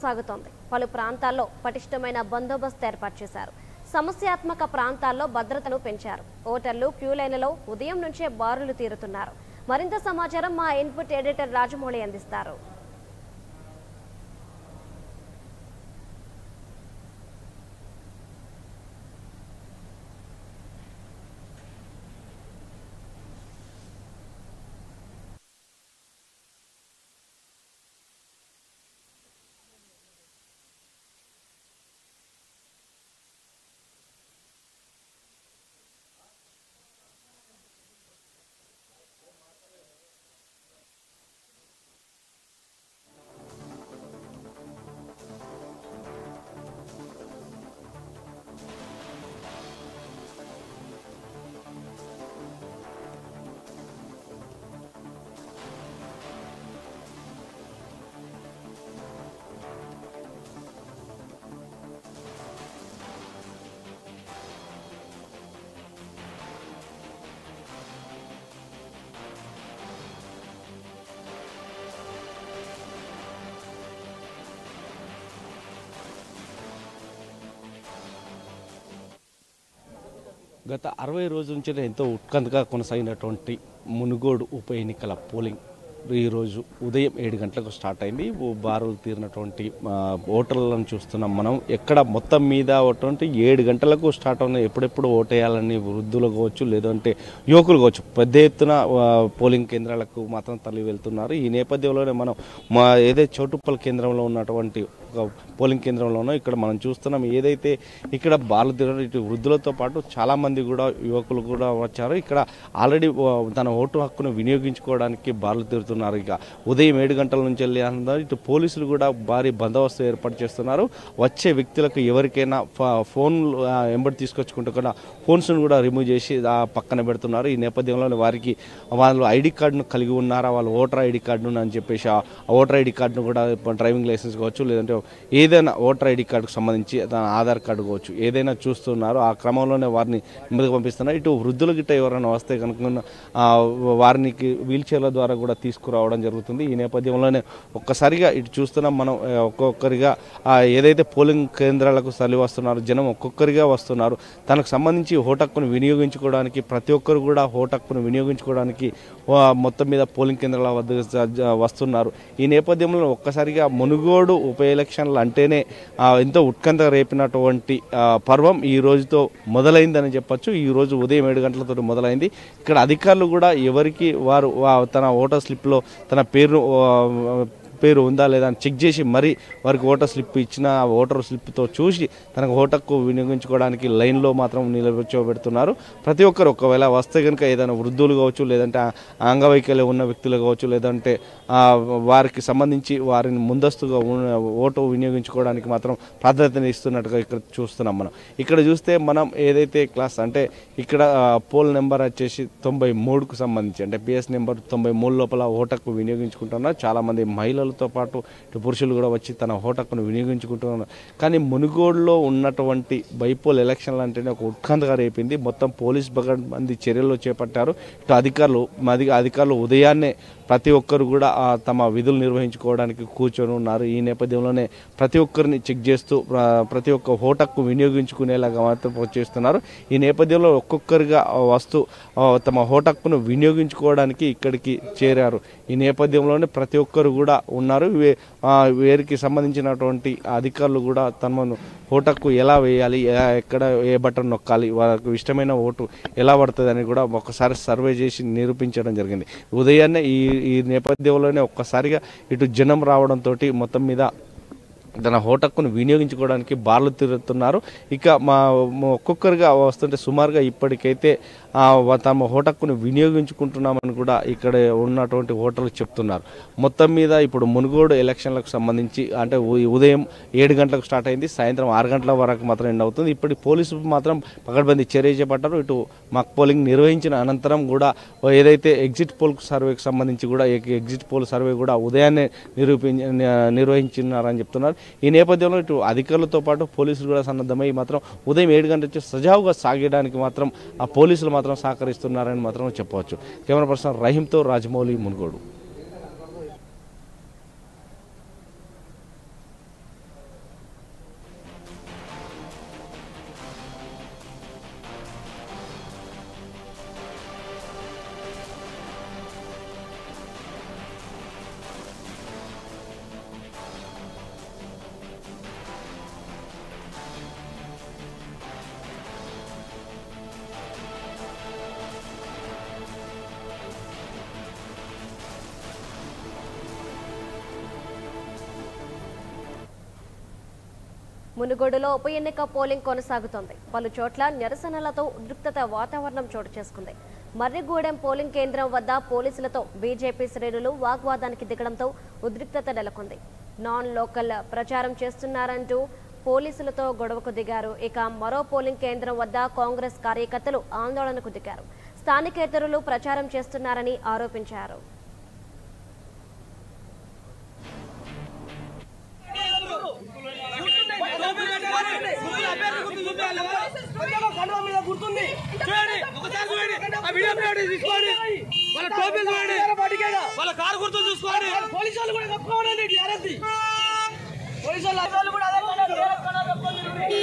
సాగుతోంది. పలు ప్రాంతాల్లో పటిష్టమైన బందోబస్తు ఏర్పాటు చేశారు. సమస్యాత్మక ప్రాంతాల్లో భద్రతను పెంచారు. ఓటర్లు క్యూ లైన్లలో ఉదయం నుంచే బారులు తీరుతున్నారు. మరింత సమాచారం మా ఇన్పుట్ ఎడిటర్ రాజమౌళి అందిస్తారు. గత 60 రోజుల నుంచి ఎంతో ఉత్కంఠగా కొనసాగినటువంటి మునుగోడు ఉప ఎన్నికల పోలింగ్ ఈరోజు ఉదయం 7 గంటలకు స్టార్ట్ అయింది. బారులు తీరినటువంటి ఓటర్లను చూస్తున్నాం మనం. ఎక్కడ మొత్తం మీద అటువంటి 7 గంటలకు స్టార్ట్ అవున ఎప్పుడెప్పుడు ఓటేయాలని వృద్ధులు కావచ్చు, లేదంటే యువకులు కావచ్చు, పెద్ద ఎత్తున పోలింగ్ కేంద్రాలకు మాత్రం తరలి వెళ్తున్నారు. ఈ నేపథ్యంలోనే మనం ఏదైతే చౌటుప్పల్ కేంద్రంలో ఉన్నటువంటి పోలింగ్ కేంద్రంలోనో ఇక్కడ మనం చూస్తున్నాం. ఏదైతే ఇక్కడ బారులు తీరడం, ఇటు వృద్ధులతో పాటు చాలామంది కూడా యువకులు కూడా వచ్చారు. ఇక్కడ ఆల్రెడీ తన ఓటు హక్కును వినియోగించుకోవడానికి బారులు తీరుతున్నారు. ఇక ఉదయం 7 గంటల నుంచి వెళ్ళి ఇటు పోలీసులు కూడా భారీ బందోబస్తు ఏర్పాటు చేస్తున్నారు. వచ్చే వ్యక్తులకు ఎవరికైనా ఫోన్ ఎంబడి తీసుకొచ్చుకుంటూ కూడా ఫోన్స్ను కూడా రిమూవ్ చేసి పక్కన పెడుతున్నారు. ఈ నేపథ్యంలో వారికి వాళ్ళు ఐడి కార్డును కలిగి ఉన్నారా, వాళ్ళు ఓటర్ ఐడి కార్డును అని చెప్పేసి ఆ ఓటర్ ఐడి కార్డును కూడా డ్రైవింగ్ లైసెన్స్ కావచ్చు, లేదంటే ఏదైనా ఓటర్ ఐడి కార్డుకు సంబంధించి ఆధార్ కార్డు కావచ్చు, ఏదైనా చూస్తున్నారు. ఆ క్రమంలోనే వారిని నెమ్మదిగా పంపిస్తున్నారు. ఇటు వృద్ధుల గిట్ట ఎవరైనా వస్తే కనుక వారికి వీల్ చైర్ల ద్వారా కూడా తీసుకురావడం జరుగుతుంది. ఈ నేపథ్యంలోనే ఒక్కసారిగా ఇటు చూస్తున్నాం మనం. ఒక్కొక్కరిగా ఏదైతే పోలింగ్ కేంద్రాలకు తరలి వస్తున్నారు జనం, ఒక్కొక్కరిగా వస్తున్నారు. తనకు సంబంధించి ఓటు హక్కును వినియోగించుకోవడానికి ప్రతి ఒక్కరు కూడా ఓటు హక్కును వినియోగించుకోవడానికి మొత్తం మీద పోలింగ్ కేంద్రాల వద్ద వస్తున్నారు. ఈ నేపథ్యంలో ఒక్కసారిగా మునుగోడు ఉప ఎలక్షన్లు అంటేనే ఎంతో ఉత్కంఠ రేపినటువంటి పర్వం ఈ రోజుతో మొదలైందని చెప్పొచ్చు. ఈ రోజు ఉదయం 7 గంటలతో మొదలైంది. ఇక్కడ అధికారులు కూడా ఎవరికి వారు తన ఓటర్ స్లిప్లో తన పేరు ఉందా లేదా అని చెక్ చేసి మరి వారికి ఓటర్ స్లిప్ ఇచ్చిన ఓటర్ స్లిప్తో చూసి తనకు ఓటు హక్కు వినియోగించుకోవడానికి లైన్లో మాత్రం నిలబెడుతున్నారు. ప్రతి ఒక్కరు ఒకవేళ వస్తే కనుక ఏదైనా వృద్ధులు కావచ్చు, లేదంటే అంగవైకల్యం ఉన్న వ్యక్తులు కావచ్చు, లేదంటే వారికి సంబంధించి వారిని ముందస్తుగా ఓటు వినియోగించుకోవడానికి మాత్రం ప్రాధాన్యత ఇస్తున్నట్టుగా ఇక్కడ చూస్తున్నాం మనం. ఇక్కడ చూస్తే మనం ఏదైతే క్లాస్ అంటే ఇక్కడ పోల్ నెంబర్ వచ్చేసి 93కు సంబంధించి అంటే పిఎస్ నెంబర్ 93 లోపల ఓటు హక్కు వినియోగించుకుంటున్నారు. చాలామంది మహిళలతో పాటు ఇటు పురుషులు కూడా వచ్చి తన ఓటు హక్కును వినియోగించుకుంటున్నారు. కానీ మునుగోడులో ఉన్నటువంటి బైపోల్ ఎలక్షన్లు అంటేనే ఒక ఉత్కంఠగా రేపింది. మొత్తం పోలీస్ మంది చర్యలు చేపట్టారు. ఇటు అధికారులు ఉదయాన్నే ప్రతి ఒక్కరు కూడా తమ విధులు నిర్వహించుకోవడానికి కూర్చొని ఉన్నారు. ఈ నేపథ్యంలోనే ప్రతి ఒక్కరిని చెక్ చేస్తూ ప్రతి ఒక్క ఓటు హక్కు వినియోగించుకునేలాగా మాత్రం చేస్తున్నారు. ఈ నేపథ్యంలో ఒక్కొక్కరిగా వస్తూ తమ ఓటు హక్కును వినియోగించుకోవడానికి ఇక్కడికి చేరారు. ఈ నేపథ్యంలోనే ప్రతి ఒక్కరు కూడా ఉన్నారు. వీరికి సంబంధించినటువంటి అధికారులు కూడా తమ ఓటు హక్కు ఎలా వేయాలి, ఎక్కడ ఏ బటన్ నొక్కాలి, వారికి ఇష్టమైన ఓటు ఎలా పడుతుంది అని కూడా ఒకసారి సర్వే చేసి నిరూపించడం జరిగింది. ఉదయాన్నే ఈ నేపథ్యంలోనే ఒక్కసారిగా ఇటు జనం రావడంతో మొత్తం మీద తన ఓటు హక్కును వినియోగించుకోవడానికి బార్లు తిరుగుతున్నారు. ఇక ఒక్కొక్కరిగా వస్తుంటే సుమారుగా ఇప్పటికైతే తమ ఓటు హక్కును వినియోగించుకుంటున్నామని కూడా ఇక్కడ ఉన్నటువంటి ఓటర్లు చెప్తున్నారు. మొత్తం మీద ఇప్పుడు మునుగోడు ఎలక్షన్లకు సంబంధించి అంటే ఉదయం 7 గంటలకు స్టార్ట్ అయింది, సాయంత్రం 6 గంటల వరకు మాత్రం ఎండ్ అవుతుంది. ఇప్పటి పోలీసులు మాత్రం పకడ్బందీ చర్య చేపట్టారు. ఇటు మాక్ పోలింగ్ నిర్వహించిన అనంతరం కూడా ఏదైతే ఎగ్జిట్ పోల్ సర్వేకి సంబంధించి కూడా ఎగ్జిట్ పోల్ సర్వే కూడా ఉదయాన్నే నిర్వహించినారని చెప్తున్నారు. ఈ నేపథ్యంలో ఇటు అధికారులతో పాటు పోలీసులు కూడా సన్నద్ధమై మాత్రం ఉదయం 7 గంటల నుంచి సజావుగా సాగడానికి మాత్రం ఆ పోలీసులు మాత్రం సహకరిస్తున్నారని మాత్రం చెప్పవచ్చు. కెమెరా పర్సన్ రహీంతో రాజమౌళి, మునుగోడు. మునుగోడులో ఉప ఎన్నిక పోలింగ్ కొనసాగుతోంది. పలు చోట్ల నిరసనలతో ఉద్రిక్తత వాతావరణం చోటు చేసుకుంది. మర్రిగూడెం పోలింగ్ కేంద్రం వద్ద పోలీసులతో బీజేపీ శ్రేణులు వాగ్వాదానికి దిగడంతో ఉద్రిక్తత నెలకొంది. నాన్ లోకల్ ప్రచారం చేస్తున్నారంటూ పోలీసులతో గొడవకు దిగారు. ఇక మరో పోలింగ్ కేంద్రం వద్ద కాంగ్రెస్ కార్యకర్తలు ఆందోళనకు దిగారు. స్థానికేతరులు ప్రచారం చేస్తున్నారని ఆరోపించారు. ఈ